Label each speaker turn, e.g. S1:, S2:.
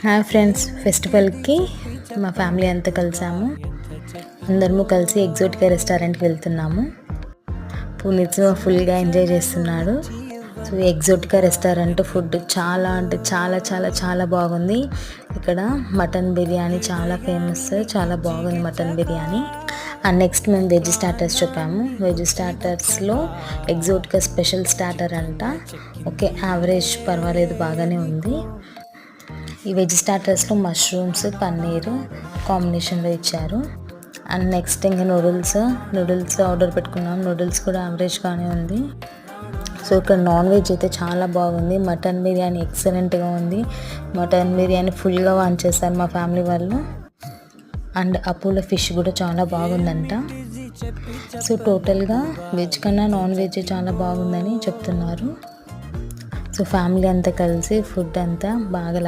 S1: Hi friends, ఫెస్టివల్కి మా family అంతా కలిసాము. అందరము కలిసి ఎగ్జోటికా రెస్టారెంట్కి వెళ్తున్నాము. పునీత్ ఫుల్గా ఎంజాయ్ చేస్తున్నాడు. సో ఎగ్జోటికా రెస్టారెంట్ ఫుడ్ చాలా అంటే చాలా చాలా చాలా బాగుంది. ఇక్కడ మటన్ బిర్యానీ చాలా ఫేమస్, చాలా బాగుంది మటన్ బిర్యానీ. అండ్ నెక్స్ట్ మేము వెజ్ స్టార్టర్స్ చెప్పాము. వెజ్ స్టార్టర్స్లో ఎగ్జోటికా స్పెషల్ స్టార్టర్ అంట. ఓకే, యావరేజ్ పర్వాలేదు, బాగానే ఉంది. ఈ వెజ్ స్టార్టర్స్లో మష్రూమ్స్, పన్నీర్ కాంబినేషన్లో ఇచ్చారు. అండ్ నెక్స్ట్ ఇంకా నూడిల్స్ ఆర్డర్ పెట్టుకున్నాం. నూడిల్స్ కూడా యావరేజ్గానే ఉంది. సో ఇక్కడ నాన్ వెజ్ అయితే చాలా బాగుంది. మటన్ బిర్యానీ ఎక్సలెంట్గా ఉంది. మటన్ బిర్యానీ ఫుల్గా వాన్ చేస్తారు మా ఫ్యామిలీ వాళ్ళు. అండ్ అపోలో ఫిష్ కూడా చాలా బాగుందంట. సో టోటల్గా వెజ్ కన్నా నాన్ వెజ్ చాలా బాగుందని చెప్తున్నారు. సో ఫ్యామిలీ అంతా కలిసి ఫుడ్ అంతా బాగా